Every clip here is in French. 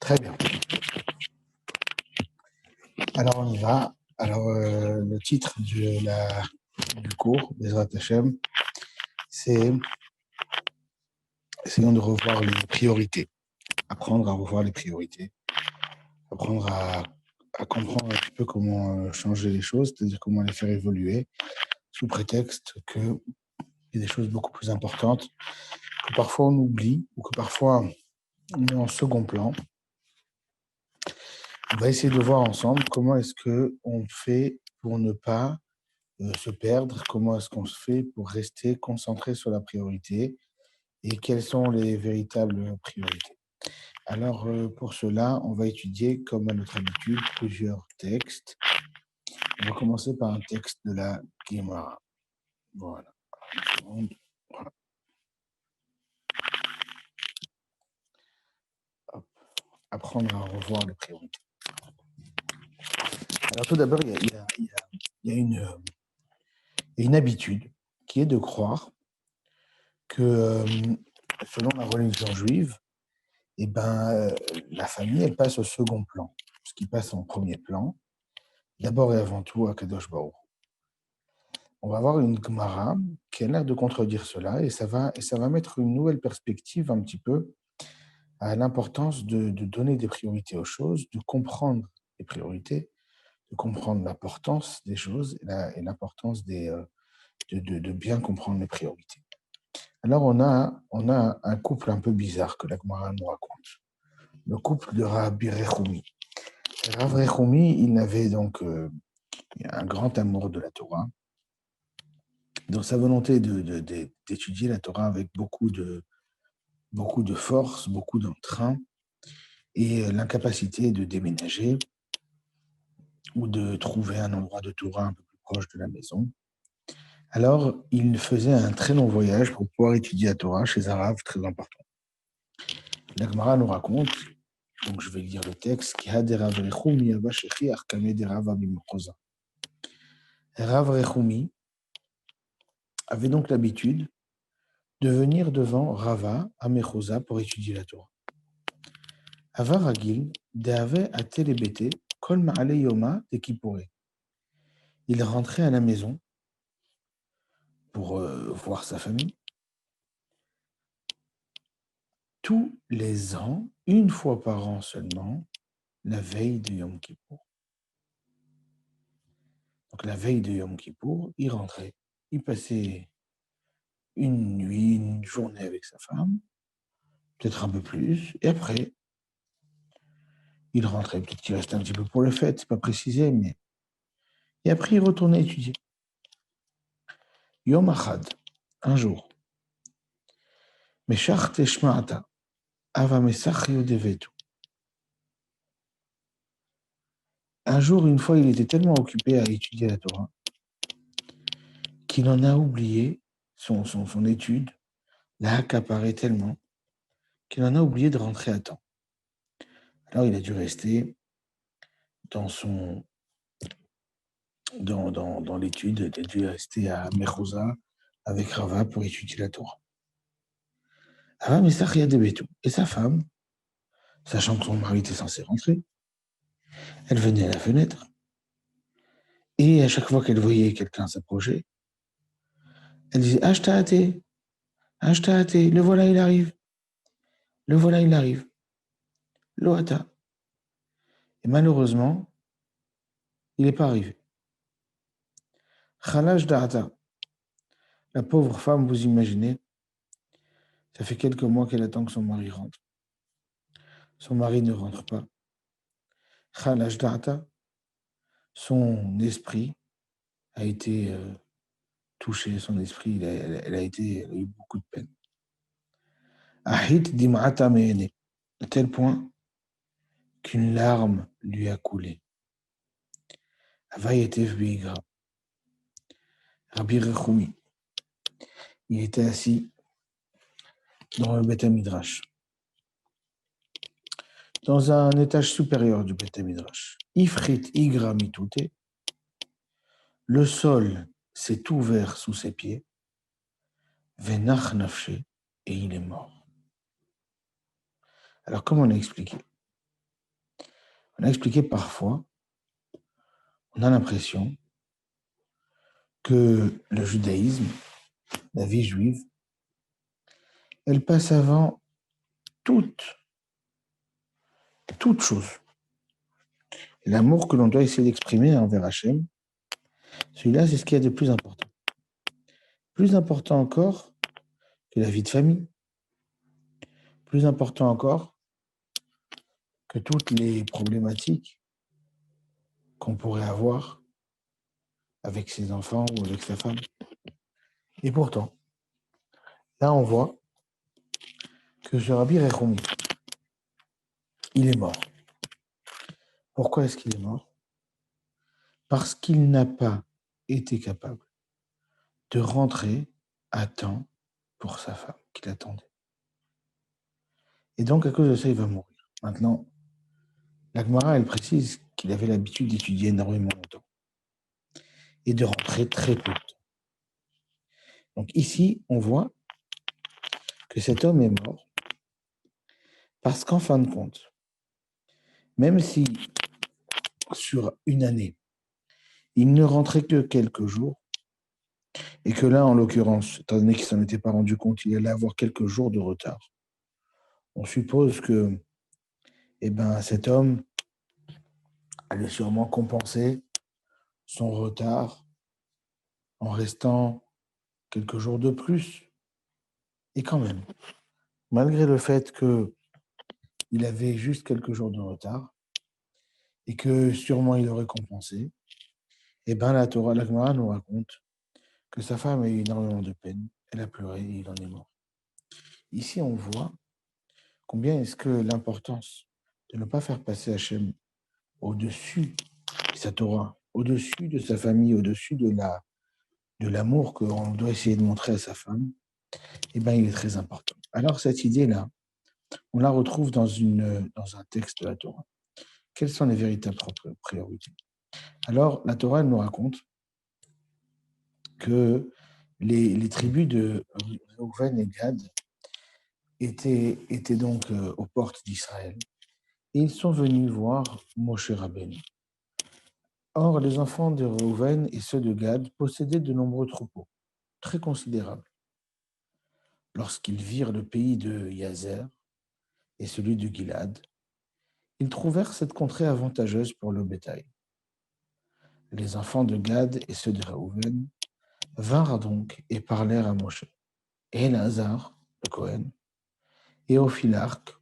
Très bien. Alors, on y va. Alors, le titre du cours, Bezrat Hashem, c'est essayons de revoir les priorités. Apprendre à revoir les priorités. Apprendre à comprendre un petit peu comment changer les choses, c'est-à-dire comment les faire évoluer, sous prétexte qu'il y a des choses beaucoup plus importantes que parfois on oublie ou que parfois on met en second plan. On va essayer de voir ensemble comment est-ce qu'on fait pour ne pas se perdre, comment est-ce qu'on se fait pour rester concentré sur la priorité et quelles sont les véritables priorités. Alors, pour cela, on va étudier, comme à notre habitude, plusieurs textes. On va commencer par un texte de la Gemara. Voilà. Voilà. Hop. Apprendre à revoir les priorités. Alors, tout d'abord, il y a une habitude qui est de croire que, selon la religion juive, eh ben, la famille, elle passe au second plan. Ce qui passe en premier plan, d'abord et avant tout, à Kadosh Baruch. On va avoir une Gemara qui a l'air de contredire cela, et ça va mettre une nouvelle perspective un petit peu à l'importance de donner des priorités aux choses, de comprendre les priorités, de comprendre l'importance des choses et l'importance de bien comprendre les priorités. Alors, on a un couple un peu bizarre que la Gemara nous raconte. Le couple de Rabbi Rechoumi. Rav Rechoumi, il avait donc un grand amour de la Torah. Dans sa volonté d'étudier la Torah avec beaucoup de force, beaucoup d'entrain, et l'incapacité de déménager ou de trouver un endroit de Torah un peu plus proche de la maison. Alors, il faisait un très long voyage pour pouvoir étudier la Torah chez un Rav très important. La Gemara nous raconte, donc je vais lire le texte, Rav Rechoumi avait donc l'habitude de venir devant Rava à Mechoza pour étudier la Torah. Ava Ragil de'ave atelebete kol ma'ale yoma de Kippouré. Il rentrait à la maison pour voir sa famille tous les ans, une fois par an seulement, la veille de Yom Kippour. Donc la veille de Yom Kippour, il rentrait, il passait une nuit, une journée avec sa femme, peut-être un peu plus, et après, il rentrait, peut-être qu'il restait un petit peu pour le fête, c'est pas précisé, mais... Et après, il retournait étudier. Yom Achad, un jour. Meshach teshma'ata, ava mesach yodevetu. Un jour, une fois, il était tellement occupé à étudier la Torah qu'il en a oublié son étude, l'a accaparé tellement qu'il en a oublié de rentrer à temps. Alors, il a dû rester dans l'étude, il a dû rester à Mechoza avec Rava pour étudier la Torah. Ava mesach yodevetu. Et sa femme, sachant que son mari était censé rentrer, elle venait à la fenêtre, et à chaque fois qu'elle voyait quelqu'un s'approcher, elle disait « Ashtaate, le voilà, il arrive. Le voilà, il arrive. Loata. » Et malheureusement, il n'est pas arrivé. Khalash da'ata. La pauvre femme, vous imaginez, ça fait quelques mois qu'elle attend que son mari rentre. Son mari ne rentre pas. Khalash da'ata. Son esprit a été touché, son esprit, elle a eu beaucoup de peine. Ahit dim'ata me'ene. À tel point qu'une larme lui a coulé. Avayetev bi'igra. Rabbi Rechoumi. Il était assis dans le Beth Midrash, dans un étage supérieur du Beth Midrash. Ifrit igra mitute. Le sol s'est ouvert sous ses pieds. Venach nafshe. Et il est mort. Alors, comment on a expliqué? On a expliqué parfois, on a l'impression que le judaïsme, la vie juive, elle passe avant toute chose. L'amour que l'on doit essayer d'exprimer envers Hachem, celui-là, c'est ce qu'il y a de plus important. Plus important encore que la vie de famille. Plus important encore que toutes les problématiques qu'on pourrait avoir avec ses enfants ou avec sa femme. Et pourtant, là, on voit que ce Rabbi Rechoumi, il est mort. Pourquoi est-ce qu'il est mort? Parce qu'il n'a pas été capable de rentrer à temps pour sa femme qu'il attendait. Et donc, à cause de ça, il va mourir. Maintenant, la Gemara, elle précise qu'il avait l'habitude d'étudier énormément longtemps et de rentrer très peu de temps. Donc ici, on voit que cet homme est mort parce qu'en fin de compte, même si sur une année, il ne rentrait que quelques jours, et que là, en l'occurrence, étant donné qu'il ne s'en était pas rendu compte, il allait avoir quelques jours de retard, on suppose que cet homme allait sûrement compenser son retard en restant quelques jours de plus. Et quand même, malgré le fait qu'il avait juste quelques jours de retard et que sûrement il aurait compensé, la Gemara nous raconte que sa femme a eu énormément de peine, elle a pleuré et il en est mort. Ici, on voit combien est-ce que l'importance de ne pas faire passer Hachem au-dessus de sa Torah, au-dessus de sa famille, au-dessus de l'amour qu'on doit essayer de montrer à sa femme, il est très important. Alors cette idée-là, on la retrouve dans un texte de la Torah. Quelles sont les véritables priorités? Alors, la Torah, elle nous raconte que les tribus de Reuven et Gad étaient donc aux portes d'Israël. Et ils sont venus voir Moshe Rabbeinu. Or, les enfants de Reuven et ceux de Gad possédaient de nombreux troupeaux, très considérables. Lorsqu'ils virent le pays de Yazer et celui de Gilad, ils trouvèrent cette contrée avantageuse pour le bétail. Les enfants de Gad et ceux de Reuven vinrent donc et parlèrent à Moshe, et Éléazar, le Cohen, et au philarque,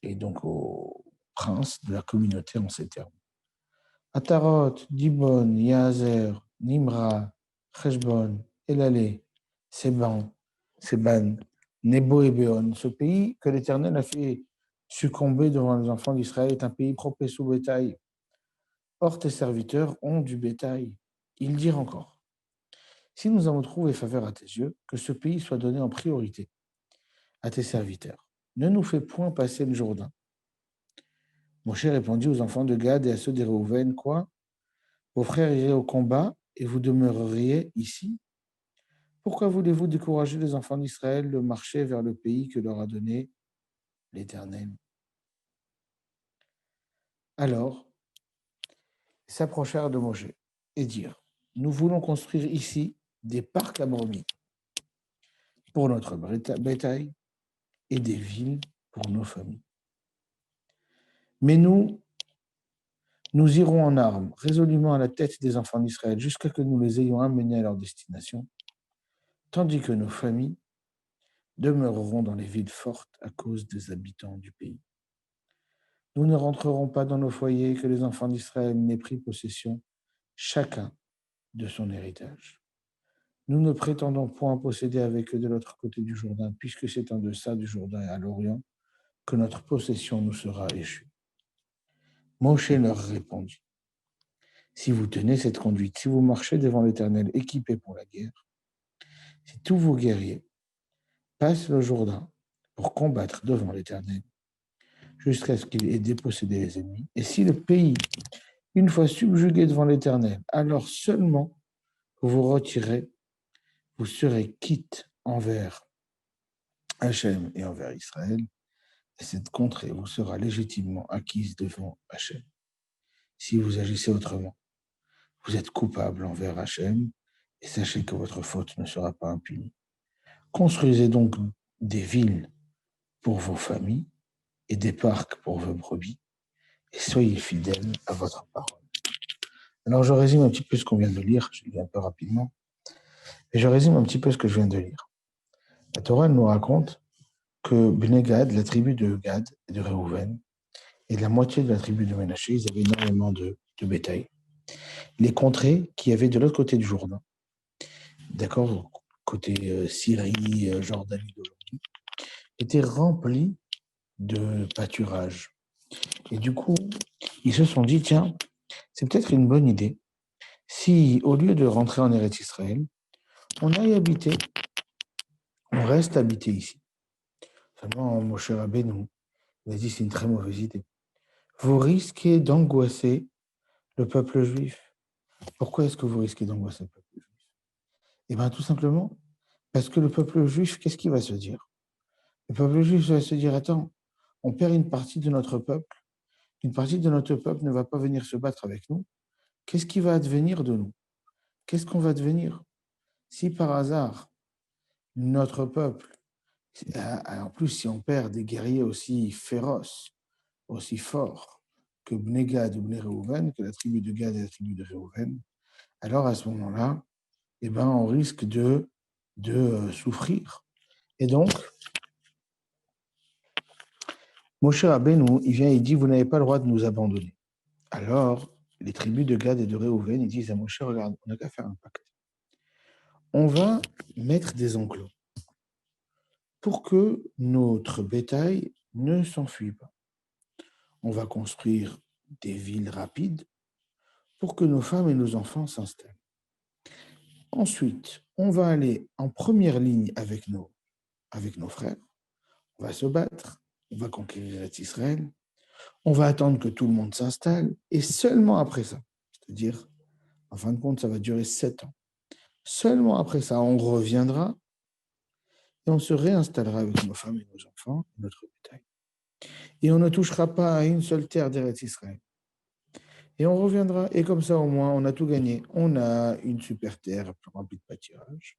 et donc au prince de la communauté en ces termes. Atarot, Dibon, Yazer, Nimra, Cheshbon, Elalé, Seban, Nebo et Béon, ce pays que l'Éternel a fait succomber devant les enfants d'Israël est un pays propice au bétail. Or, tes serviteurs ont du bétail. Ils dirent encore, si nous avons trouvé faveur à tes yeux, que ce pays soit donné en priorité à tes serviteurs. Ne nous fais point passer le Jourdain. Moshe répondit aux enfants de Gad et à ceux des Réhouven, quoi? Vos frères iraient au combat et vous demeureriez ici? Pourquoi voulez-vous décourager les enfants d'Israël de marcher vers le pays que leur a donné l'Éternel? Alors, ils s'approchèrent de Moshe et dirent, nous voulons construire ici des parcs à brebis pour notre bétail et des villes pour nos familles. Mais nous irons en armes, résolument à la tête des enfants d'Israël, jusqu'à ce que nous les ayons amenés à leur destination, tandis que nos familles demeureront dans les villes fortes à cause des habitants du pays. Nous ne rentrerons pas dans nos foyers que les enfants d'Israël n'aient pris possession, chacun de son héritage. Nous ne prétendons point posséder avec eux de l'autre côté du Jourdain, puisque c'est en deçà du Jourdain et à l'Orient que notre possession nous sera échue. Moshe leur répondit, si vous tenez cette conduite, si vous marchez devant l'Éternel équipés pour la guerre, si tous vos guerriers passent le Jourdain pour combattre devant l'Éternel, jusqu'à ce qu'il ait dépossédé les ennemis, et si le pays, une fois subjugué devant l'Éternel, alors seulement vous vous retirez, vous serez quitte envers Hachem et envers Israël, et cette contrée vous sera légitimement acquise devant Hachem. si vous agissez autrement. Vous êtes coupable envers Hachem et sachez que votre faute ne sera pas impunie. Construisez donc des villes pour vos familles et des parcs pour vos brebis et soyez fidèles à votre parole. Alors je résume un petit peu ce qu'on vient de lire, je lis un peu rapidement, et je résume un petit peu ce que je viens de lire. La Torah nous raconte que Bnei Gad, la tribu de Gad et de Réhouven, et la moitié de la tribu de Ménaché, ils avaient énormément de bétail. Les contrées qui avaient de l'autre côté du Jourdain, d'accord, côté Syrie, Jordanie d'aujourd'hui, étaient remplies de pâturage. Et du coup, ils se sont dit, tiens, c'est peut-être une bonne idée si, au lieu de rentrer en Eretz Israël, on aille habiter, on reste habité ici. Seulement, Moshe Rabbeinu, il a dit, c'est une très mauvaise idée. Vous risquez d'angoisser le peuple juif. Pourquoi est-ce que vous risquez d'angoisser le peuple juif? Eh bien, tout simplement, parce que le peuple juif, qu'est-ce qu'il va se dire? Le peuple juif va se dire, attends, on perd une partie de notre peuple ne va pas venir se battre avec nous. Qu'est-ce qui va advenir de nous? Qu'est-ce qu'on va devenir? Si par hasard, notre peuple, en plus si on perd des guerriers aussi féroces, aussi forts que Bnei Gad ou Bnei Réhouven, que la tribu de Gad et la tribu de Réhouven, alors à ce moment-là, eh ben, on risque de souffrir. Et donc, Moshe Rabbeinu, il vient et dit, vous n'avez pas le droit de nous abandonner. Alors, les tribus de Gad et de Réhouven, ils disent à Moshe, regarde, on n'a qu'à faire un pacte. On va mettre des enclos pour que notre bétail ne s'enfuit pas. On va construire des villes rapides pour que nos femmes et nos enfants s'installent. Ensuite, on va aller en première ligne avec nos frères, on va se battre, on va conquérir Israël, on va attendre que tout le monde s'installe, et seulement après ça, c'est-à-dire, en fin de compte, ça va durer 7 ans, seulement après ça, on reviendra et on se réinstallera avec nos femmes et nos enfants, notre bétail. Et on ne touchera pas à une seule terre d'Eretz Israël. Et on reviendra, et comme ça, au moins, on a tout gagné. On a une super terre remplie de pâturage.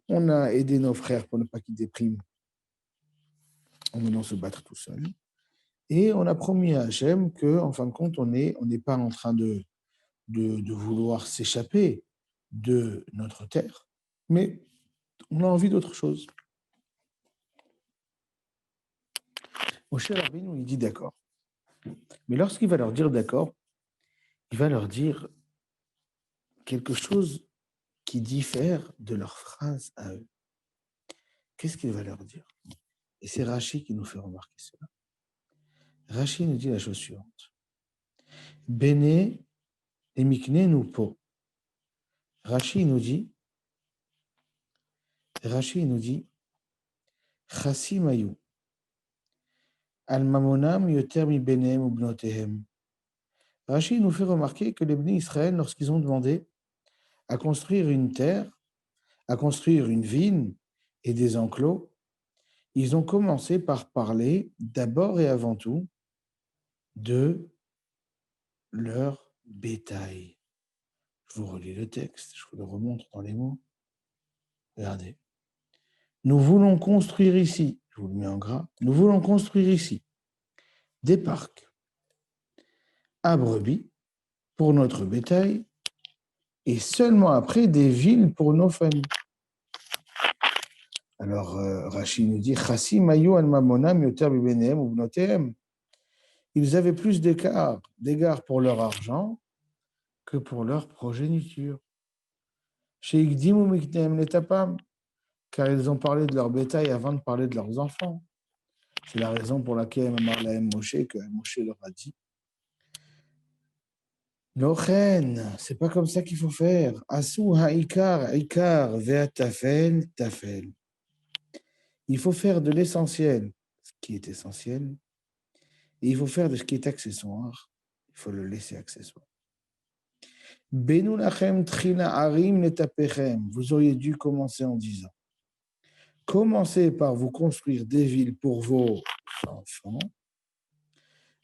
On a aidé nos frères pour ne pas qu'ils dépriment en venant se battre tout seul. Et on a promis à Hachem qu'en fin de compte, on n'est pas en train de vouloir s'échapper de notre terre, mais on a envie d'autre chose. Moshe Rabbeinu, il dit d'accord. Mais lorsqu'il va leur dire d'accord, il va leur dire quelque chose qui diffère de leur phrase à eux. Qu'est-ce qu'il va leur dire? Et c'est Rashi qui nous fait remarquer cela. Rashi nous dit la chose suivante. Bene et mikne nous po. Rashi nous dit, Chassim ayu. Al mamonam yoter mi benem ou bnotehem. Rashi nous fait remarquer que les Bnei Israël, lorsqu'ils ont demandé à construire une terre, à construire une ville et des enclos, ils ont commencé par parler d'abord et avant tout de leur bétail. Je vous relis le texte, je vous le remontre dans les mots. Regardez. Nous voulons construire ici, je vous le mets en gras, nous voulons construire ici des parcs à brebis pour notre bétail et seulement après des villes pour nos familles. Alors, Rashi nous dit, Chassim ayu al mamonam yoter bibenehem ou bnotehem. Ils avaient plus d'égard pour leur argent que pour leur progéniture. Chez Igdim ou Miknehem Netapam, car ils ont parlé de leur bétail avant de parler de leurs enfants. C'est la raison pour laquelle Moshe, que Moshe leur a dit, Lochen, c'est pas comme ça qu'il faut faire. Asu ha'ikar, ikar, ve'a tafel, tafel. Il faut faire de l'essentiel ce qui est essentiel, et il faut faire de ce qui est accessoire, il faut le laisser accessoire. Benu lachem trina arim netapechem. Vous auriez dû commencer en disant, commencez par vous construire des villes pour vos enfants,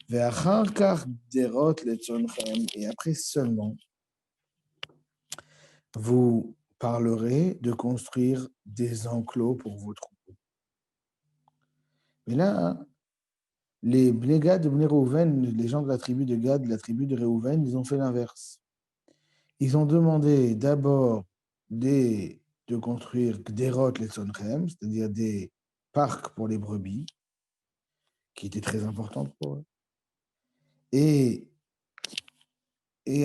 Ve'achar kach derot letzonchem. Et après seulement, vous parlerez de construire des enclos pour vos troupeaux. Mais là, les Bnei Gad et Bnei Reuven, les gens de la tribu de Gad, de la tribu de Reuven, ils ont fait l'inverse. Ils ont demandé d'abord de construire Gderot letzonchem, c'est-à-dire des parcs pour les brebis, qui étaient très importantes pour eux. Et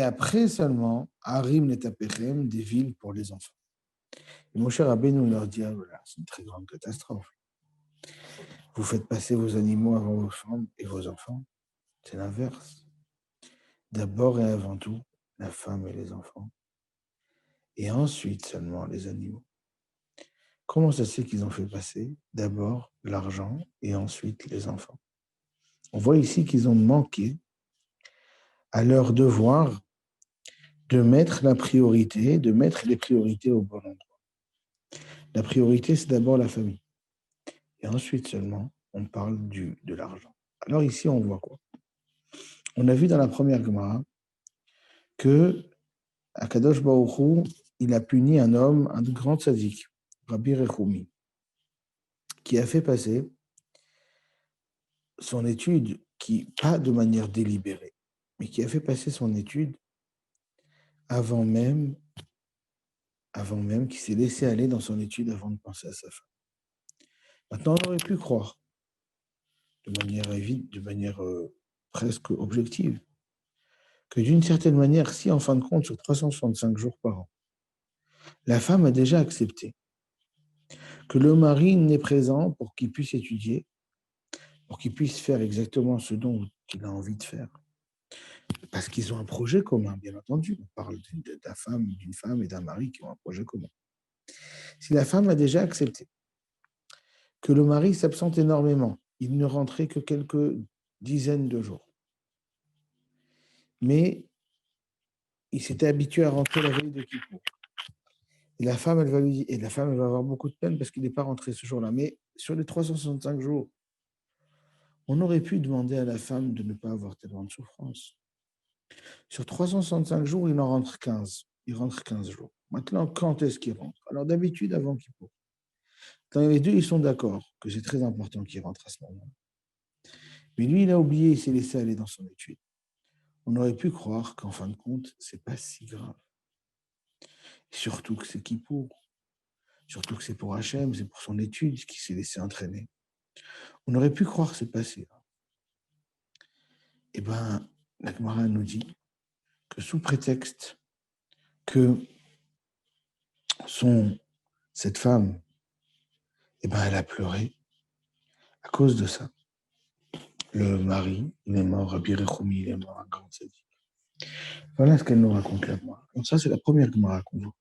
après seulement, Harim netapechem, des villes pour les enfants. Et Moshe Rabbeinu leur dit, ah, voilà, c'est une très grande catastrophe. Vous faites passer vos animaux avant vos femmes et vos enfants. C'est l'inverse. D'abord et avant tout, la femme et les enfants. Et ensuite seulement les animaux. Comment ça se fait qu'ils ont fait passer d'abord l'argent et ensuite les enfants? On voit ici qu'ils ont manqué à leur devoir de mettre la priorité, de mettre les priorités au bon endroit. La priorité, c'est d'abord la famille. Et ensuite seulement, on parle de l'argent. Alors ici, on voit quoi? On a vu dans la première Gemara que Akadosh Baruch Hu, il a puni un homme, un grand tzaddik, Rabbi Rechoumi, qui a fait passer son étude, pas de manière délibérée, mais qui a fait passer son étude avant même qu'il s'est laissé aller dans son étude avant de penser à sa femme. Maintenant, on aurait pu croire, de manière presque objective, que d'une certaine manière, si en fin de compte, sur 365 jours par an, la femme a déjà accepté que le mari n'est présent pour qu'il puisse étudier, pour qu'il puisse faire exactement ce dont il a envie de faire. Parce qu'ils ont un projet commun, bien entendu. On parle d'une femme et d'un mari qui ont un projet commun. Si la femme a déjà accepté que le mari s'absente énormément, il ne rentrait que quelques dizaines de jours, mais il s'était habitué à rentrer la veille de Kippour. Et la femme, elle va avoir beaucoup de peine parce qu'il n'est pas rentré ce jour-là. Mais sur les 365 jours, on aurait pu demander à la femme de ne pas avoir tellement de souffrance. Sur 365 jours, il en rentre 15. Il rentre 15 jours. Maintenant, quand est-ce qu'il rentre? Alors d'habitude, avant Kippour. Quand les deux, ils sont d'accord que c'est très important qu'il rentre à ce moment-là. Mais lui, il a oublié, il s'est laissé aller dans son étude. On aurait pu croire qu'en fin de compte, c'est pas si grave. Surtout que c'est Kippour. Surtout que c'est pour Hachem, c'est pour son étude qui s'est laissé entraîner. On aurait pu croire que c'est passé. Eh bien, la Gemara nous dit que sous prétexte que cette femme, eh ben, elle a pleuré à cause de ça. Le mari, il est mort, Rabbi Rechoumi, il est mort, un grand tzaddik. Voilà ce qu'elle nous raconte là. Donc ça, c'est la première Gemara qu'on voit.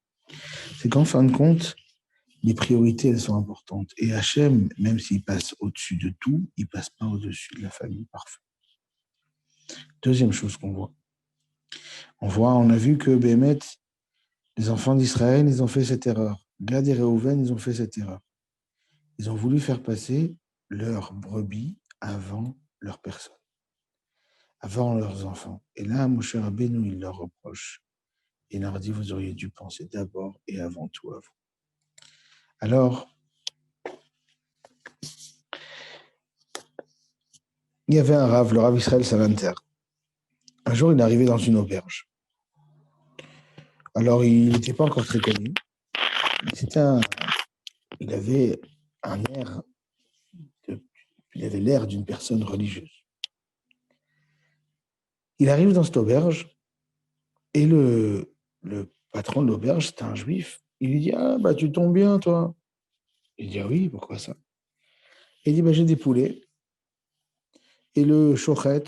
C'est qu'en fin de compte, les priorités, elles sont importantes. Et Hachem, même s'il passe au-dessus de tout, il ne passe pas au-dessus de la famille parfaite. Deuxième chose qu'on voit. On a vu que Bémet, les enfants d'Israël, ils ont fait cette erreur. Gad et Réhouven, ils ont fait cette erreur. Ils ont voulu faire passer leur brebis avant leur personne, avant leurs enfants. Et là, Moshe Rabbeinu, il leur reproche. Il leur dit, vous auriez dû penser d'abord et avant tout à vous. Alors, il y avait un Rav, le Rav Israël Salanter. Un jour, il est arrivé dans une auberge. Alors, il n'était pas encore très connu. Il avait un air, il avait l'air d'une personne religieuse. Il arrive dans cette auberge et le patron de l'auberge, c'était un juif. Il lui dit, ah, bah, tu tombes bien, toi. Il dit, ah oui, pourquoi ça? Il dit, bah, j'ai des poulets. Et le shochet,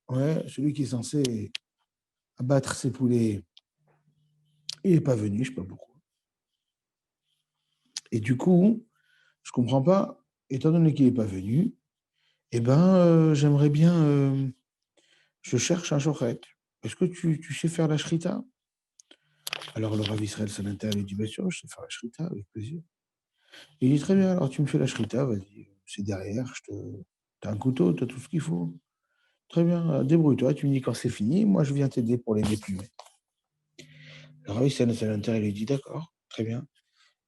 ouais, celui qui est censé abattre ses poulets, il n'est pas venu, je ne sais pas pourquoi. Et du coup, je ne comprends pas, étant donné qu'il n'est pas venu, eh ben, j'aimerais bien, je cherche un shochet. Est-ce que tu sais faire la shrita? Alors le Rav Israël Salanter lui dit, bien sûr, je sais faire la shrita, avec plaisir. Et il dit, très bien, alors tu me fais la shrita, vas-y, c'est derrière, t'as un couteau, t'as tout ce qu'il faut. Très bien, débrouille-toi, tu me dis quand c'est fini, moi je viens t'aider pour les déplumer. Le Rav Salomter, il lui dit d'accord, très bien.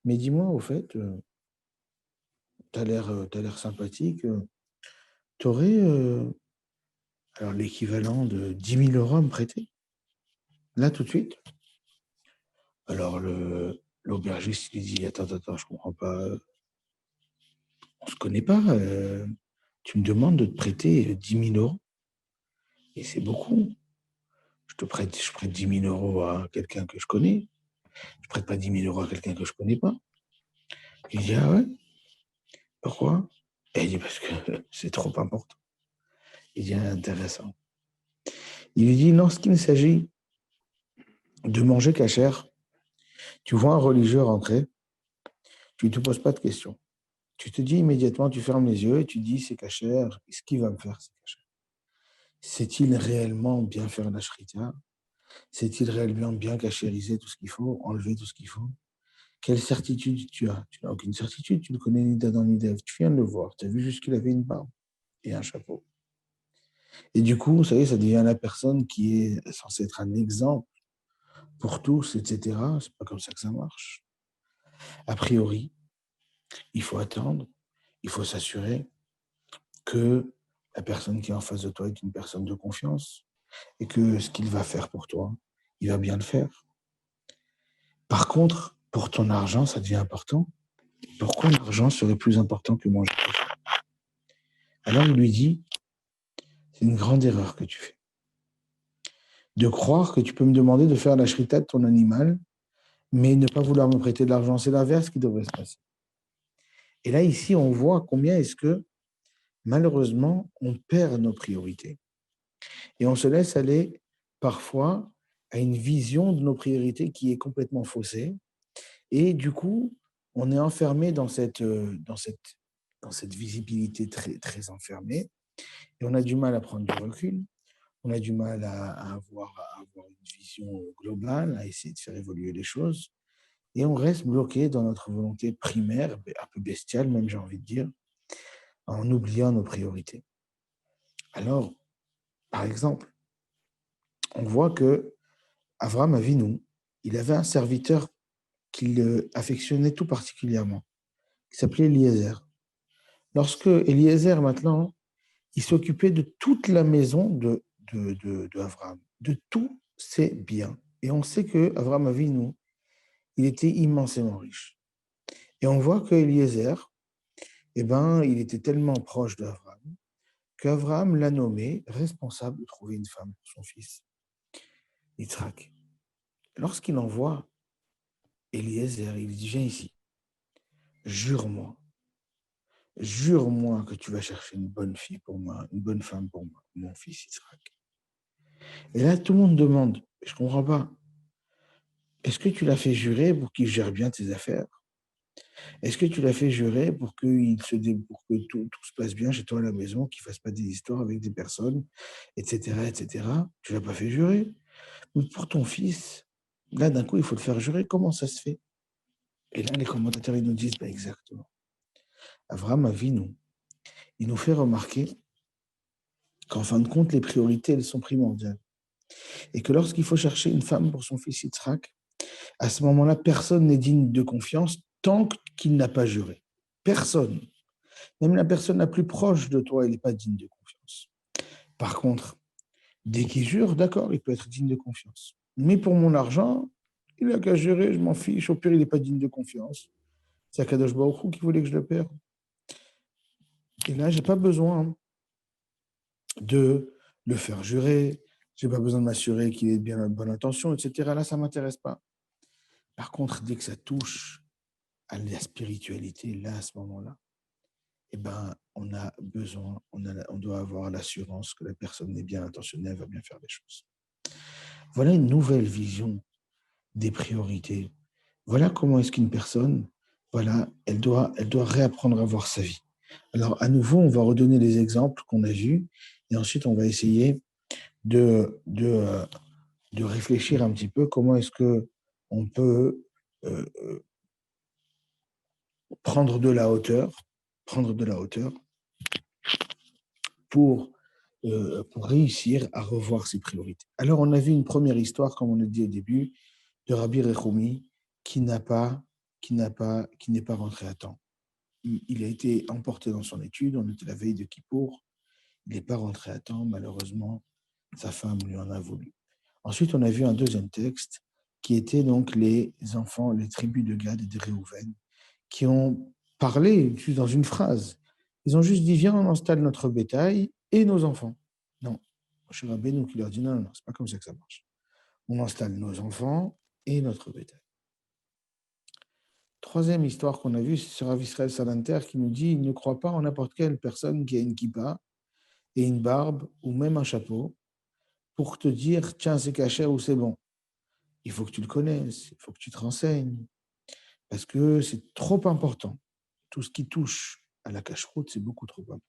Mais dis-moi, au fait, t'as l'air sympathique. T'aurais alors l'équivalent de 10 000 € à me prêter, là tout de suite? Alors l'aubergiste lui dit attends, je comprends pas, on se connaît pas, tu me demandes de te prêter 10 000 € et c'est beaucoup. Je prête 10 000 € à quelqu'un que je connais. Je prête pas 10 000 € à quelqu'un que je connais pas. Il dit ah ouais, pourquoi? Et il dit parce que c'est trop important. Il dit intéressant. Il lui dit lorsqu'il s'agit de manger cachère, tu vois un religieux rentrer, tu ne te poses pas de questions. Tu te dis immédiatement, tu fermes les yeux et tu dis c'est cachère, ce qu'il va me faire, c'est cachère. Sait-il réellement bien faire la shrita? Sait-il réellement bien cachériser tout ce qu'il faut, enlever tout ce qu'il faut? Quelle certitude tu as? Tu n'as aucune certitude, tu ne connais ni d'Adam ni d'Ève. Tu viens de le voir, tu as vu juste qu'il avait une barbe et un chapeau. Et du coup, ça y est, ça devient la personne qui est censée être un exemple pour tous, etc. C'est pas comme ça que ça marche. A priori, il faut attendre, il faut s'assurer que la personne qui est en face de toi est une personne de confiance et que ce qu'il va faire pour toi, il va bien le faire. Par contre, pour ton argent, ça devient important. Pourquoi l'argent serait plus important que manger? Alors il lui dit, c'est une grande erreur que tu fais. De croire que tu peux me demander de faire la shrita de ton animal, mais ne pas vouloir me prêter de l'argent, c'est l'inverse qui devrait se passer. Et là, ici, on voit combien est-ce que, malheureusement, on perd nos priorités. Et on se laisse aller, parfois, à une vision de nos priorités qui est complètement faussée. Et du coup, on est enfermé dans cette visibilité très, très enfermée. Et on a du mal à prendre du recul. On a du mal à avoir une vision globale, à essayer de faire évoluer les choses. Et on reste bloqué dans notre volonté primaire, un peu bestiale même, j'ai envie de dire, en oubliant nos priorités. Alors, par exemple, on voit que Avram Avinu, il avait un serviteur qu'il affectionnait tout particulièrement, qui s'appelait Eliezer. Lorsque Eliezer, maintenant, il s'occupait de toute la maison de Avram, de tous ses biens. Et on sait que Avram Avinu, il était immensément riche. Et on voit que Eliezer, il était tellement proche d'Avram qu'Avram l'a nommé responsable de trouver une femme pour son fils, Yitzhak. Lorsqu'il envoie Eliezer, il dit, viens ici, jure-moi, jure-moi que tu vas chercher une bonne fille pour moi, une bonne femme pour moi, mon fils Yitzhak. Et là, tout le monde demande, je ne comprends pas, est-ce que tu l'as fait jurer pour qu'il gère bien tes affaires? Est-ce que tu l'as fait jurer pour pour que tout se passe bien chez toi à la maison, qu'il ne fasse pas des histoires avec des personnes, etc., etc. Tu ne l'as pas fait jurer. Ou pour ton fils, là, d'un coup, il faut le faire jurer. Comment ça se fait? Et là, les commentateurs, ils nous disent, exactement. Avraham Avinu, il nous fait remarquer qu'en fin de compte, les priorités, elles sont primordiales. Et que lorsqu'il faut chercher une femme pour son fils Yitzhak, à ce moment-là, personne n'est digne de confiance tant qu'il n'a pas juré. Personne. Même la personne la plus proche de toi, elle n'est pas digne de confiance. Par contre, dès qu'il jure, d'accord, il peut être digne de confiance. Mais pour mon argent, il n'a qu'à jurer, je m'en fiche. Au pire, il n'est pas digne de confiance. C'est Akadosh Baruch Hu qui voulait que je le perde. Et là, je n'ai pas besoin de le faire jurer. Je n'ai pas besoin de m'assurer qu'il ait bien la bonne intention, etc. Là, ça ne m'intéresse pas. Par contre, dès que ça touche à la spiritualité, là, à ce moment-là, on a besoin, on doit avoir l'assurance que la personne est bien intentionnée, elle va bien faire les choses. Voilà une nouvelle vision des priorités. Voilà comment est-ce qu'une personne, voilà, elle doit réapprendre à voir sa vie. Alors, à nouveau, on va redonner les exemples qu'on a vus et ensuite, on va essayer de réfléchir un petit peu comment est-ce qu'on peut prendre de la hauteur pour pour réussir à revoir ses priorités. Alors, on a vu une première histoire, comme on a dit au début, de Rabbi Rechoumi, qui n'est pas rentré à temps. Il a été emporté dans son étude, on était la veille de Kippour, il n'est pas rentré à temps, malheureusement, sa femme lui en a voulu. Ensuite, on a vu un deuxième texte, qui était donc les enfants, les tribus de Gad et de Réhouven, qui ont parlé juste dans une phrase. Ils ont juste dit, viens, on installe notre bétail et nos enfants. Non, Moshe Rabbeinu qui leur dit, non, c'est pas comme ça que ça marche. On installe nos enfants et notre bétail. Troisième histoire qu'on a vue, c'est sur Rav Israël Salanter qui nous dit, il ne croit pas en n'importe quelle personne qui a une kippa et une barbe ou même un chapeau pour te dire, tiens, c'est caché ou c'est bon. Il faut que tu le connaisses, il faut que tu te renseignes, parce que c'est trop important. Tout ce qui touche à la cache-route, c'est beaucoup trop important.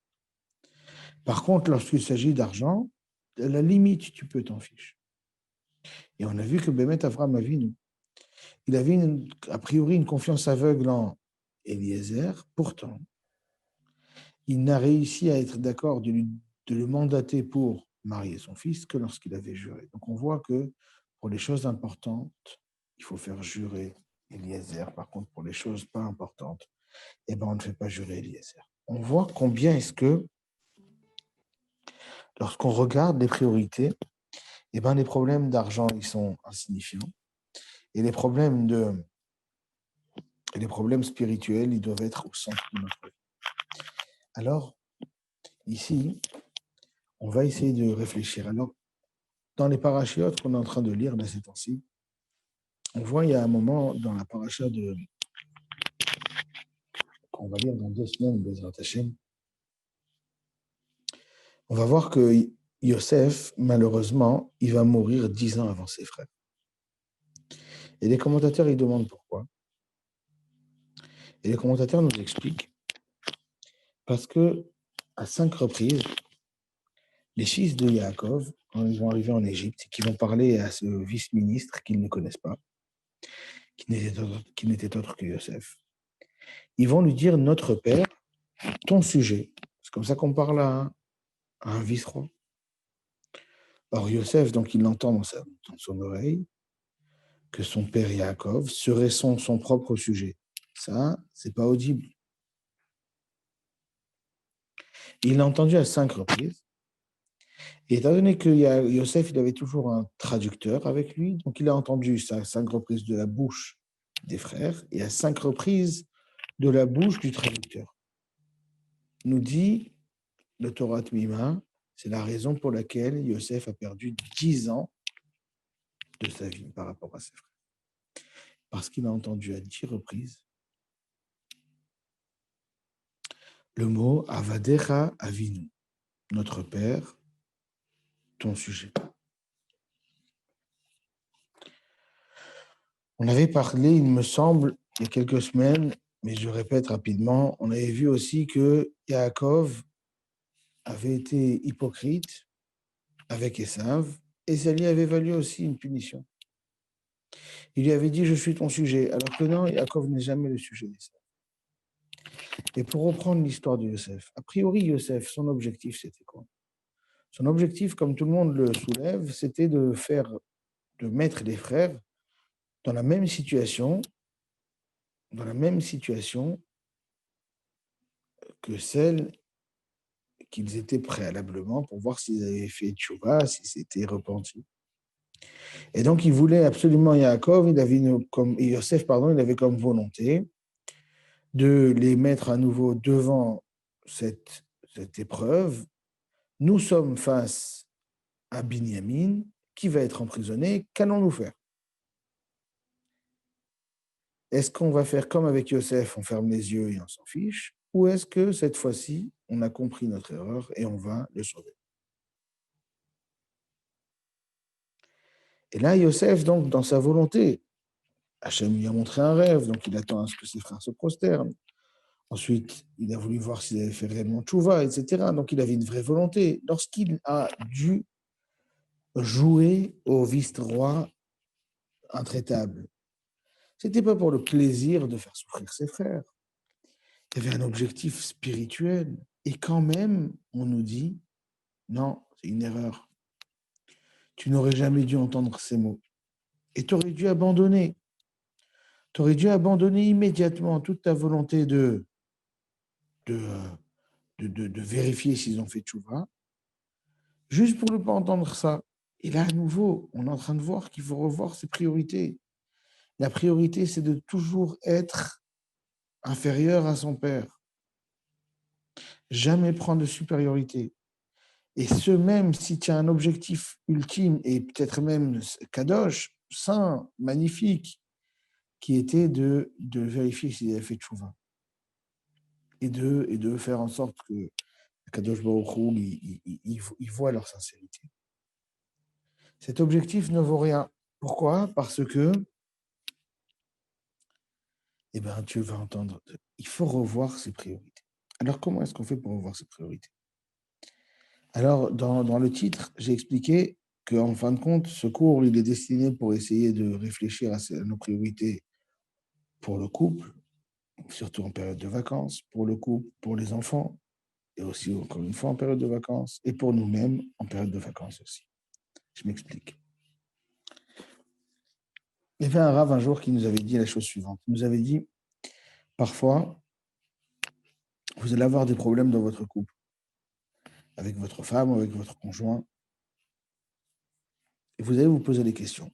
Par contre, lorsqu'il s'agit d'argent, à la limite, tu peux t'en ficher. Et on a vu que Bémet Avram Avinu, il avait a priori une confiance aveugle en Eliezer. Pourtant, il n'a réussi à être d'accord de le mandater pour marier son fils que lorsqu'il avait juré. Donc on voit que pour les choses importantes, il faut faire jurer Eliezer. Par contre, pour les choses pas importantes, eh ben, on ne fait pas jurer Eliezer. On voit combien est-ce que, lorsqu'on regarde les priorités, eh ben, les problèmes d'argent, ils sont insignifiants. Et les problèmes spirituels, ils doivent être au centre de notre vie. Alors, ici, on va essayer de réfléchir. Alors, dans les parachiotes qu'on est en train de lire de ces temps-ci, on voit, il y a un moment dans la paracha qu'on va lire dans 2 semaines, Bezrat Hashem, on va voir que Yosef, malheureusement, il va mourir 10 ans avant ses frères. Et les commentateurs, ils demandent pourquoi. Et les commentateurs nous expliquent parce que à 5 reprises, les fils de Yaakov, quand ils vont arriver en Égypte, qui vont parler à ce vice-ministre qu'ils ne connaissent pas, qui n'était autre que Yosef, ils vont lui dire, notre père, ton sujet. C'est comme ça qu'on parle à un vice-roi. Or, Yosef, donc, il entend dans son oreille que son père Yaakov serait son propre sujet. Ça, c'est pas audible. Il l'a entendu à 5 reprises. Et étant donné que Yosef, il avait toujours un traducteur avec lui, donc il a entendu ça à 5 reprises de la bouche des frères et à 5 reprises de la bouche du traducteur. Nous dit le Torah Tmima, c'est la raison pour laquelle Yosef a perdu 10 ans de sa vie par rapport à ses frères. Parce qu'il a entendu à 10 reprises le mot Avadecha Avinu, notre Père, ton sujet. On avait parlé, il me semble, il y a quelques semaines, mais je répète rapidement, on avait vu aussi que Yaakov avait été hypocrite avec Esav, et ça lui avait valu aussi une punition. Il lui avait dit, je suis ton sujet, alors que non, Yaakov n'est jamais le sujet d'Esav. Et pour reprendre l'histoire de Yosef, a priori, Yosef, son objectif, c'était quoi? Son objectif, comme tout le monde le soulève, c'était de mettre les frères dans la même situation que celle qu'ils étaient préalablement pour voir s'ils avaient fait tchouva, s'ils s'étaient repentis. Et donc, il voulait absolument Yaakov, Yosef, il avait comme volonté de les mettre à nouveau devant cette épreuve. Nous sommes face à Binyamin, qui va être emprisonné. Qu'allons-nous faire? Est-ce qu'on va faire comme avec Yosef, on ferme les yeux et on s'en fiche? Ou est-ce que cette fois-ci, on a compris notre erreur et on va le sauver? Et là, Yosef, donc, dans sa volonté, Hachem lui a montré un rêve, donc il attend à ce que ses frères se prosternent. Ensuite, il a voulu voir s'il avait fait réellement tchouva, etc. Donc, il avait une vraie volonté. Lorsqu'il a dû jouer au vice-roi intraitable, ce n'était pas pour le plaisir de faire souffrir ses frères. Il y avait un objectif spirituel. Et quand même, on nous dit Non, c'est une erreur. Tu n'aurais jamais dû entendre ces mots. Et tu aurais dû abandonner. Tu aurais dû abandonner immédiatement toute ta volonté de, de vérifier s'ils ont fait tchouva, juste pour ne pas entendre ça. Et là, à nouveau, on est en train de voir qu'il faut revoir ses priorités. La priorité, c'est de toujours être inférieur à son père. Jamais prendre de supériorité. Et ce même si tu as un objectif ultime et peut-être même kadosh, saint, magnifique, qui était de vérifier s'ils avaient fait tchouva. Et de faire en sorte que Kadosh Baruch Hu, il voit leur sincérité. Cet objectif ne vaut rien. Pourquoi? Parce que, eh ben, tu vas entendre, il faut revoir ses priorités. Alors, comment est-ce qu'on fait pour revoir ses priorités? Alors, dans le titre, j'ai expliqué qu'en fin de compte, ce cours, il est destiné pour essayer de réfléchir à nos priorités pour le couple, surtout en période de vacances, pour le couple, pour les enfants, et aussi, encore une fois, en période de vacances, et pour nous-mêmes, en période de vacances aussi. Je m'explique. Il y avait un rave un jour qui nous avait dit la chose suivante. Il nous avait dit, parfois, vous allez avoir des problèmes dans votre couple, avec votre femme ou avec votre conjoint, et vous allez vous poser des questions.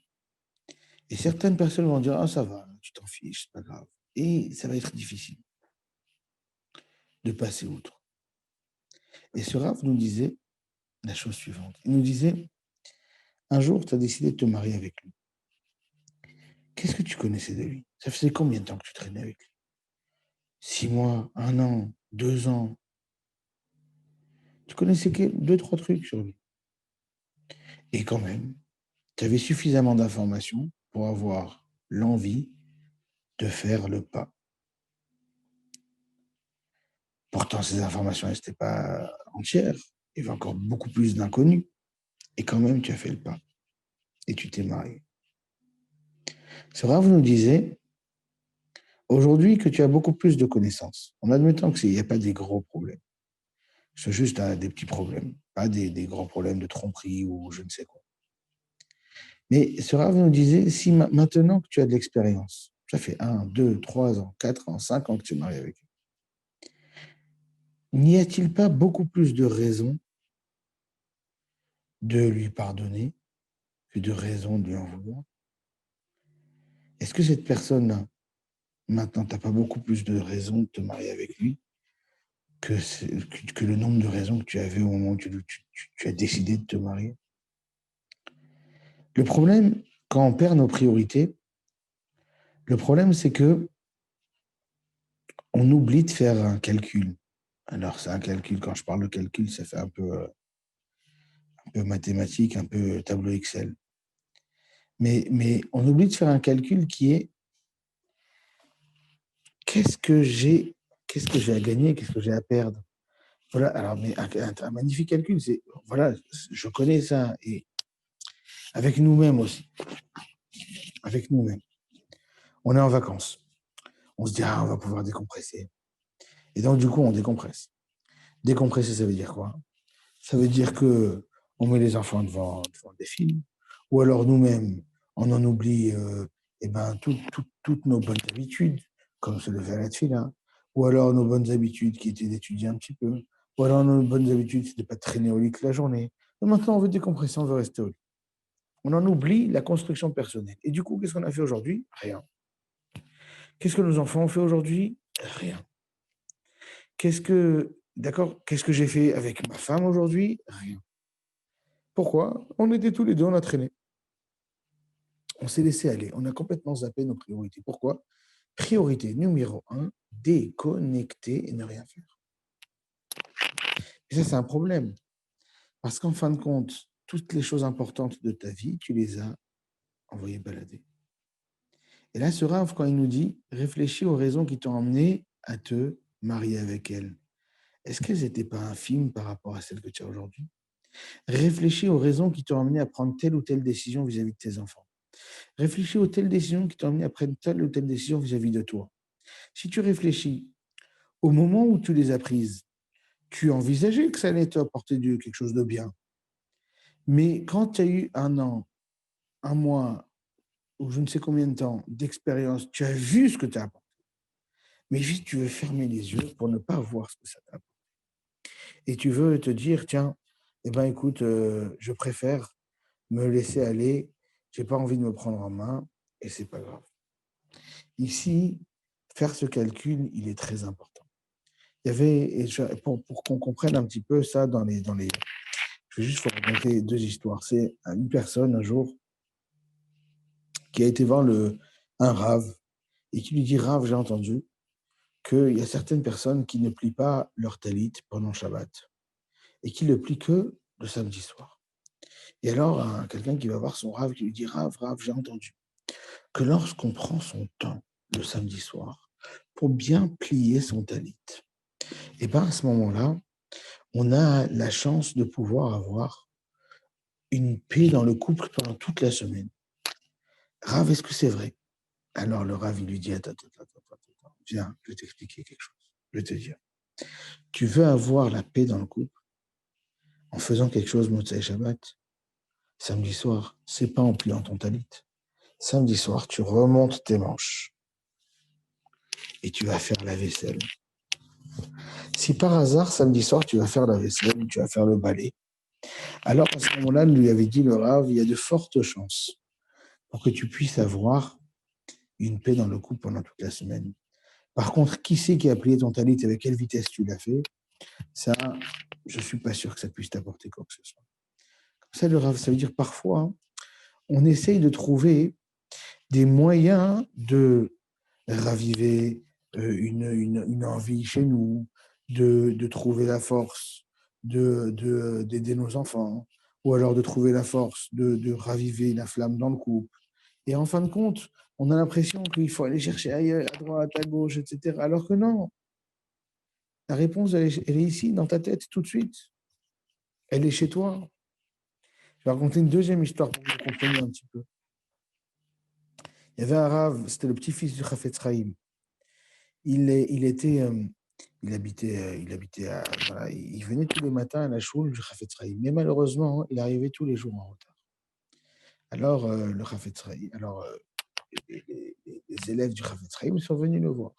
Et certaines personnes vont dire, ah, ça va, tu t'en fiches, c'est pas grave. Et ça va être difficile de passer outre. Et ce rave nous disait la chose suivante. Il nous disait, un jour, tu as décidé de te marier avec lui. Qu'est-ce que tu connaissais de lui? Ça faisait combien de temps que tu traînais avec lui? 6 mois, 1 an, 2 ans? Tu connaissais 2, 3 trucs sur lui. Et quand même, tu avais suffisamment d'informations pour avoir l'envie de faire le pas. Pourtant, ces informations n'étaient pas entières. Il y avait encore beaucoup plus d'inconnus. Et quand même, tu as fait le pas. Et tu t'es marié. Ce Rav nous disait, aujourd'hui que tu as beaucoup plus de connaissances, en admettant qu'il n'y a pas des gros problèmes. C'est juste des petits problèmes, pas des grands problèmes de tromperie ou je ne sais quoi. Mais ce Rav nous disait, si maintenant que tu as de l'expérience, ça fait 1, 2, 3 ans, 4 ans, 5 ans que tu es marié avec lui, n'y a-t-il pas beaucoup plus de raisons de lui pardonner que de raisons de lui en vouloir? Est-ce que cette personne-là, maintenant, tu n'as pas beaucoup plus de raisons de te marier avec lui que le nombre de raisons que tu avais au moment où tu as décidé de te marier? Le problème, quand on perd nos priorités, le problème, c'est que on oublie de faire un calcul. Alors, c'est un calcul, quand je parle de calcul, ça fait un peu mathématique, un peu tableau Excel. Mais on oublie de faire un calcul qui est qu'est-ce que j'ai à gagner, qu'est-ce que j'ai à perdre? Voilà, alors, mais un magnifique calcul, c'est, voilà, je connais ça, et avec nous-mêmes aussi, avec nous-mêmes. On est en vacances, on se dit, ah, on va pouvoir décompresser. Et donc, du coup, on décompresse. Décompresser, ça veut dire quoi? Ça veut dire que on met les enfants devant des films, ou alors nous-mêmes, on en oublie eh ben, toutes nos bonnes habitudes, comme se lever à la tefila, ou alors nos bonnes habitudes qui étaient d'étudier un petit peu, ou alors nos bonnes habitudes, c'était de ne pas traîner au lit toute la journée. Et maintenant, on veut décompresser, on veut rester au lit. On en oublie la construction personnelle. Et du coup, qu'est-ce qu'on a fait aujourd'hui? Rien. Qu'est-ce que nos enfants ont fait aujourd'hui? Rien. Qu'est-ce que j'ai fait avec ma femme aujourd'hui? Rien. Pourquoi? On était tous les deux, on a traîné. On s'est laissé aller. On a complètement zappé nos priorités. Pourquoi? Priorité numéro 1, déconnecter et ne rien faire. Et ça, c'est un problème. Parce qu'en fin de compte, toutes les choses importantes de ta vie, tu les as envoyées balader. Et là, ce Rav, quand il nous dit, réfléchis aux raisons qui t'ont emmené à te marier avec elle. Est-ce qu'elles n'étaient pas infimes par rapport à celles que tu as aujourd'hui? Réfléchis aux raisons qui t'ont emmené à prendre telle ou telle décision vis-à-vis de tes enfants. Réfléchis aux telles décisions qui t'ont amené à prendre telle ou telle décision vis-à-vis de toi. Si tu réfléchis au moment où tu les as prises, tu envisageais que ça allait t'apporter quelque chose de bien. Mais quand tu as eu 1 an, 1 mois, ou je ne sais combien de temps d'expérience, tu as vu ce que tu as apporté. Mais juste, tu veux fermer les yeux pour ne pas voir ce que ça t'a apporté. Et tu veux te dire, tiens, eh ben, écoute, je préfère me laisser aller, j'ai pas envie de me prendre en main, et c'est pas grave. Ici, faire ce calcul, il est très important. Il y avait, pour qu'on comprenne un petit peu ça je vais juste vous raconter 2 histoires. C'est une personne, un jour, qui a été voir un rave, et qui lui dit, Rave, j'ai entendu qu'il y a certaines personnes qui ne plient pas leur talit pendant Shabbat, et qui le plient que le samedi soir. Et alors, quelqu'un qui va voir son Rave, qui lui dit, Rave, j'ai entendu que lorsqu'on prend son temps le samedi soir pour bien plier son talit, et bien à ce moment-là, on a la chance de pouvoir avoir une paix dans le couple pendant toute la semaine. Rav, est-ce que c'est vrai? Alors le Rav, il lui dit, attends, viens, je vais t'expliquer quelque chose. Je vais te dire, tu veux avoir la paix dans le couple en faisant quelque chose, Motsai Shabbat, samedi soir, c'est pas en pliant ton talit. Samedi soir, tu remontes tes manches et tu vas faire la vaisselle. Si par hasard, samedi soir, tu vas faire la vaisselle, tu vas faire le balai, alors à ce moment-là, lui avait dit le Rav, il y a de fortes chances pour que tu puisses avoir une paix dans le couple pendant toute la semaine. Par contre, qui c'est qui a plié ton talit et avec quelle vitesse tu l'as fait? Ça, je ne suis pas sûr que ça puisse t'apporter quoi que ce soit. Comme ça, le Rav, ça veut dire parfois, on essaye de trouver des moyens de raviver une envie chez nous, de trouver la force d'aider nos enfants, ou alors de trouver la force de raviver la flamme dans le couple. Et en fin de compte, on a l'impression qu'il faut aller chercher ailleurs, à droite, à gauche, etc. Alors que non, la réponse, elle est ici, dans ta tête, tout de suite. Elle est chez toi. Je vais raconter une deuxième histoire pour que vous compreniez un petit peu. Il y avait un rave, c'était le petit-fils du Chafetz Chaim. Il habitait voilà, il venait tous les matins à la choule du Chafetz Chaim. Mais malheureusement, il arrivait tous les jours en retard. Alors, le Chafetz Chaim, les élèves du Chafetz Chaim sont venus le voir.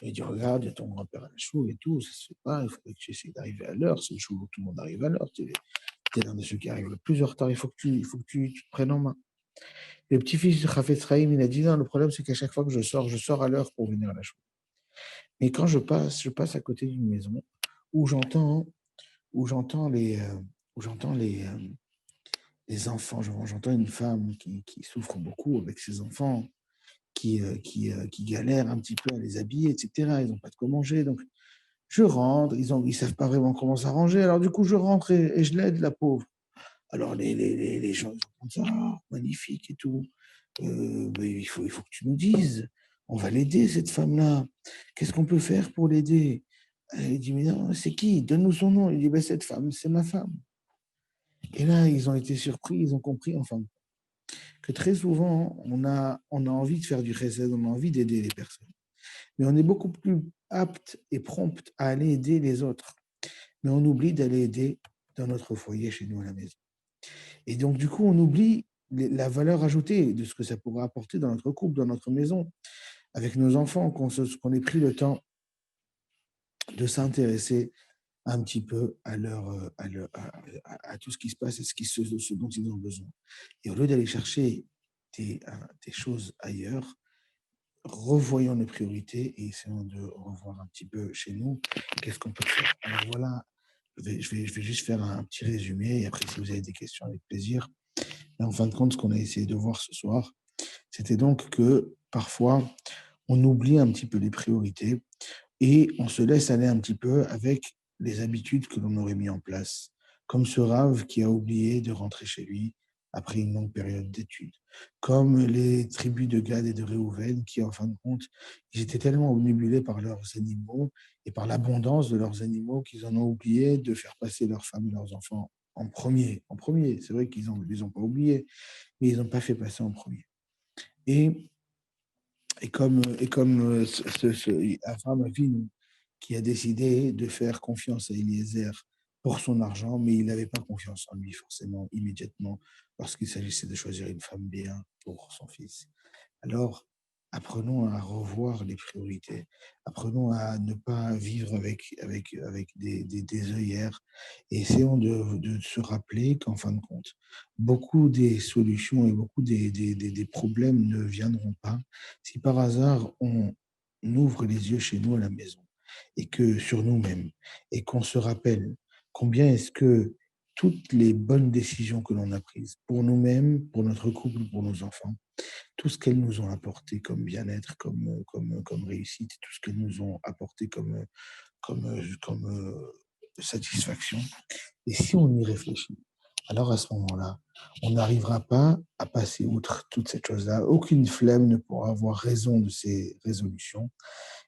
Il dit, regarde, il y a ton grand-père à la choule et tout, ça se fait pas, il faudrait que tu essayes d'arriver à l'heure. C'est une choule où tout le monde arrive à l'heure. Tu es l'un de ceux qui arrivent le plus en retard, il faut que tu te prennes en main. Le petit-fils de Chafetz Chaim, il a dit, non, le problème, c'est qu'à chaque fois que je sors à l'heure pour venir à la choule. Mais quand je passe à côté d'une maison où j'entends les enfants, j'entends une femme qui souffre beaucoup avec ses enfants, qui galèrent un petit peu à les habiller, etc. Ils n'ont pas de quoi manger. Donc, je rentre, ils ne savent pas vraiment comment s'arranger. Alors, du coup, je rentre et je l'aide, la pauvre. Alors, les gens, ils sont comme ça, oh, magnifique et tout. Mais il faut que tu nous dises. On va l'aider, cette femme-là. Qu'est-ce qu'on peut faire pour l'aider? Il dit, mais non, c'est qui? Donne-nous son nom. Il dit, ben, cette femme, c'est ma femme. Et là, ils ont été surpris, ils ont compris, enfin, que très souvent, on a envie de faire du chesed, on a envie d'aider les personnes. Mais on est beaucoup plus apte et prompt à aller aider les autres. Mais on oublie d'aller aider dans notre foyer, chez nous à la maison. Et donc, du coup, on oublie la valeur ajoutée de ce que ça pourrait apporter dans notre couple, dans notre maison, avec nos enfants, qu'on ait pris le temps de s'intéresser un petit peu à tout ce qui se passe et ce dont ils ont besoin. Et au lieu d'aller chercher des choses ailleurs, revoyons nos priorités et essayons de revoir un petit peu chez nous qu'est-ce qu'on peut faire. Alors voilà, je vais juste faire un petit résumé et après, si vous avez des questions, avec plaisir. Et en fin de compte, ce qu'on a essayé de voir ce soir, c'était donc que parfois, on oublie un petit peu les priorités et on se laisse aller un petit peu avec les habitudes que l'on aurait mis en place, comme ce Rav qui a oublié de rentrer chez lui après une longue période d'études, comme les tribus de Gad et de Réhouven qui, en fin de compte, ils étaient tellement obnubilés par leurs animaux et par l'abondance de leurs animaux qu'ils en ont oublié de faire passer leurs femmes et leurs enfants en premier. En premier, c'est vrai qu'ils ne les ont pas oubliés, mais ils n'ont pas fait passer en premier. Et comme Avram Avinu, qui a décidé de faire confiance à Eliezer pour son argent, mais il n'avait pas confiance en lui forcément immédiatement lorsqu'il s'agissait de choisir une femme bien pour son fils. Alors, apprenons à revoir les priorités, apprenons à ne pas vivre avec des œillères et essayons de se rappeler qu'en fin de compte, beaucoup des solutions et beaucoup des problèmes ne viendront pas si par hasard on ouvre les yeux chez nous à la maison et que sur nous-mêmes et qu'on se rappelle combien est-ce que toutes les bonnes décisions que l'on a prises pour nous-mêmes, pour notre couple, pour nos enfants, tout ce qu'elles nous ont apporté comme bien-être, comme réussite, tout ce qu'elles nous ont apporté comme satisfaction. Et si on y réfléchit, alors à ce moment-là, on n'arrivera pas à passer outre toutes ces choses-là. Aucune flemme ne pourra avoir raison de ces résolutions.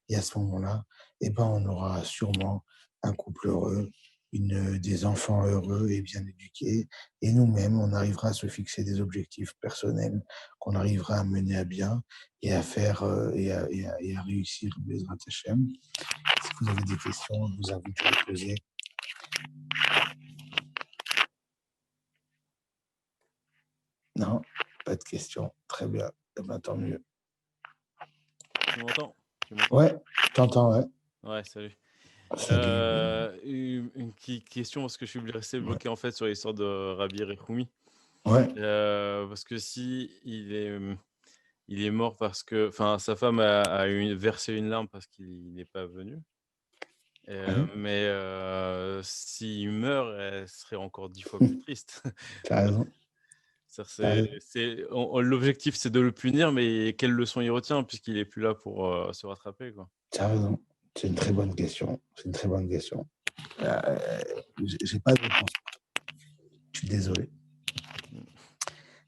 Et à ce moment-là, eh ben, on aura sûrement un couple heureux, des enfants heureux et bien éduqués. Et nous-mêmes, on arrivera à se fixer des objectifs personnels qu'on arrivera à mener à bien et à faire et à réussir Bezrat Hashem. Si vous avez des questions, je vous invite à les poser. Non, pas de questions. Très bien. Eh ben, tant mieux. Tu m'entends? Ouais, je t'entends, ouais. Ouais, salut. Salut. Une petite question parce que je suis resté Ouais. bloqué en fait sur l'histoire de Rabbi Rechoumi. Ouais. Parce que si il est mort parce que, enfin, sa femme a versé une larme parce qu'il n'est pas venu. Ouais. Mais s'il meurt, elle serait encore 10 fois plus triste. T'as raison. T'as raison. L'objectif, c'est de le punir, mais quelle leçon il retient puisqu'il est plus là pour se rattraper, quoi. T'as raison. C'est une très bonne question. C'est une très bonne question. Euh, j'ai pas de réponse. Je suis désolé.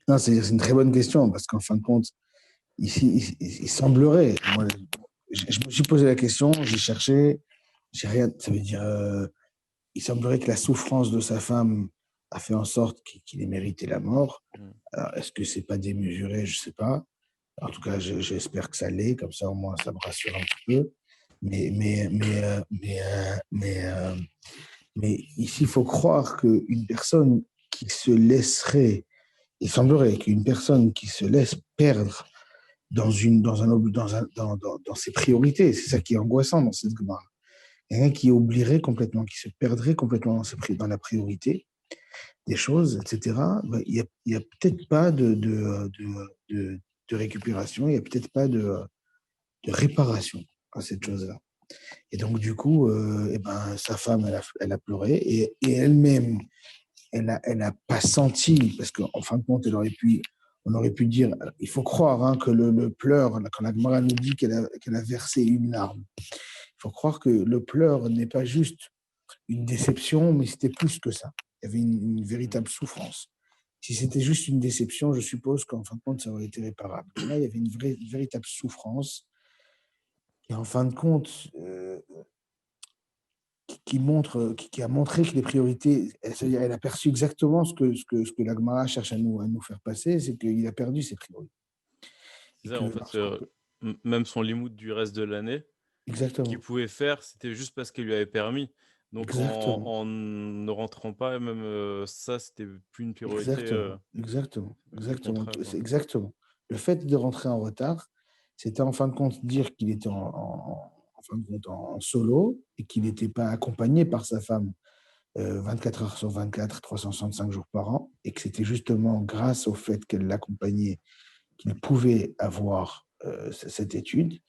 Non, c'est une très bonne question parce qu'en fin de compte, ici, il semblerait. Moi, je me suis posé la question, j'ai cherché, j'ai rien. Ça veut dire, il semblerait que la souffrance de sa femme a fait en sorte qu'il ait mérité la mort. Mmh. Alors, est-ce que c'est pas démesuré? Je sais pas. En tout cas, j'espère que ça l'est. Comme ça, au moins, ça me rassure un petit peu. Mais ici, il faut croire qu'une personne qui se laisserait, il semblerait qu'une personne qui se laisse perdre dans ses priorités, c'est ça qui est angoissant dans cette Gemara. Quelqu'un qui oublierait complètement, qui se perdrait complètement dans la priorité des choses, etc., ben, il y a peut-être pas de récupération, il n'y a peut-être pas de réparation à cette chose-là. Et donc, du coup, eh ben, sa femme, elle a pleuré et elle-même, elle a pas senti, parce qu'en fin de compte, on aurait pu dire, il faut croire hein, que le pleur, quand la Gemara nous dit qu'elle a versé une larme, il faut croire que le pleur n'est pas juste une déception, mais c'était plus que ça. Il y avait une véritable souffrance. Si c'était juste une déception, je suppose qu'en fin de compte, ça aurait été réparable. Mais là, il y avait une véritable souffrance. Et en fin de compte, qui a montré que les priorités, c'est-à-dire elle a perçu exactement ce que la Gemara cherche à nous faire passer, c'est qu'il a perdu ses priorités. C'est Et ça, que en fait, même son limoud du reste de l'année qu'il exactement, pouvait faire, c'était juste parce qu'il lui avait permis. Donc exactement, en ne rentrant pas, même, ça, c'était plus une priorité, au exactement, contraire, c'est quoi. exactement. Le fait de rentrer en retard, c'était en fin de compte dire qu'il était en fin de compte en solo et qu'il Mmh. n'était pas accompagné par sa femme 24 heures sur 24, 365 jours par an, et que c'était justement grâce au fait qu'elle l'accompagnait qu'il pouvait avoir cette étude,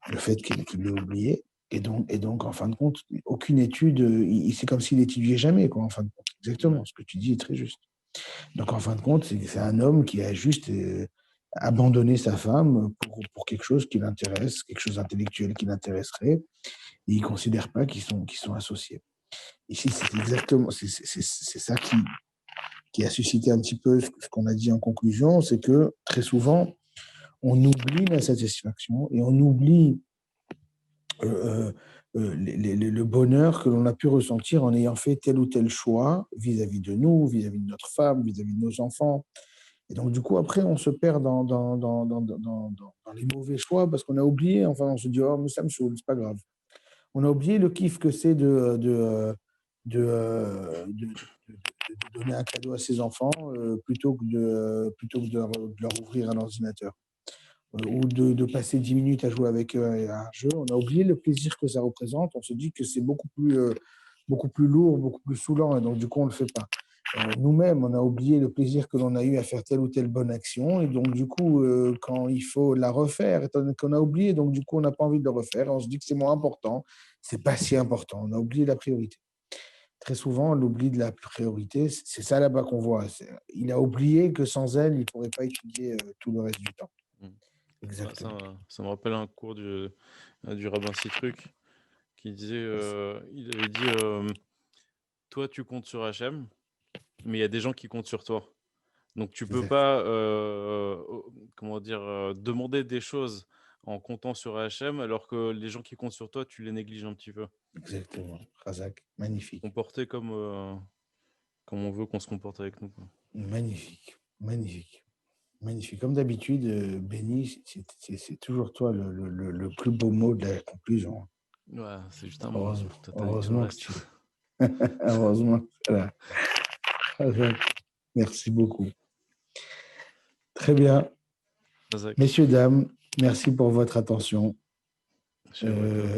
le fait qu'il l'ait oublié. Et donc, en fin de compte, aucune étude, c'est comme s'il n'étudiait jamais, quoi, en fin de compte. Ouais. Exactement, ce que tu dis est très juste. Donc, en fin de compte, c'est un homme qui a juste abandonné sa femme pour quelque chose qui l'intéresse, quelque chose d'intellectuel qui l'intéresserait, et il ne considère pas qu'ils sont associés. Ici, c'est exactement, c'est ça qui a suscité un petit peu ce qu'on a dit en conclusion, c'est que très souvent, on oublie la satisfaction et on oublie le bonheur que l'on a pu ressentir en ayant fait tel ou tel choix vis-à-vis de nous, vis-à-vis de notre femme, vis-à-vis de nos enfants. Et donc, du coup, après, on se perd dans les mauvais choix parce qu'on a oublié. Enfin, on se dit, oh, mais ça me saoule, c'est pas grave. On a oublié le kiff que c'est de donner un cadeau à ses enfants plutôt que de leur ouvrir un ordinateur ou de passer 10 minutes à jouer avec eux à un jeu. On a oublié le plaisir que ça représente. On se dit que c'est beaucoup plus lourd, beaucoup plus saoulant, et donc du coup, on ne le fait pas. Nous-mêmes, on a oublié le plaisir que l'on a eu à faire telle ou telle bonne action, et donc du coup, quand il faut la refaire, étant donné qu'on a oublié, donc du coup, on n'a pas envie de le refaire, on se dit que c'est moins important, c'est pas si important, on a oublié la priorité. Très souvent, l'oubli de la priorité, c'est ça là-bas qu'on voit. Il a oublié que sans elle, il ne pourrait pas étudier tout le reste du temps. Mmh. Ah, Exactement. ça me rappelle un cours du rabbin Citruc qui disait, il avait dit, «Toi, tu comptes sur Hachem, mais il y a des gens qui comptent sur toi. Donc tu peux Exact. pas, comment dire? Demander des choses en comptant sur Hachem, alors que les gens qui comptent sur toi, tu les négliges un petit peu. Exactement. Razak, magnifique. Comporter comme on veut qu'on se comporte avec nous, quoi». Magnifique. Magnifique. Magnifique. Comme d'habitude, Béni, c'est toujours toi le plus beau mot de la conclusion. Ouais, c'est juste un mot, Heureusement, toi, tu dit tout le heureusement que reste. tu. Heureusement. Voilà. Razak, merci beaucoup. Très bien. Razak, Messieurs, dames, merci pour votre attention.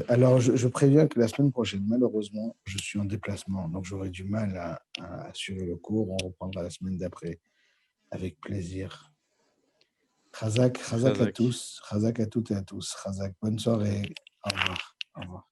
Alors, je préviens que la semaine prochaine, malheureusement, je suis en déplacement, donc j'aurai du mal à assurer le cours. On reprendra la semaine d'après avec plaisir. Razak à Razak. tous, Razak à toutes et à tous. Razak, bonne soirée. Au revoir. Au revoir.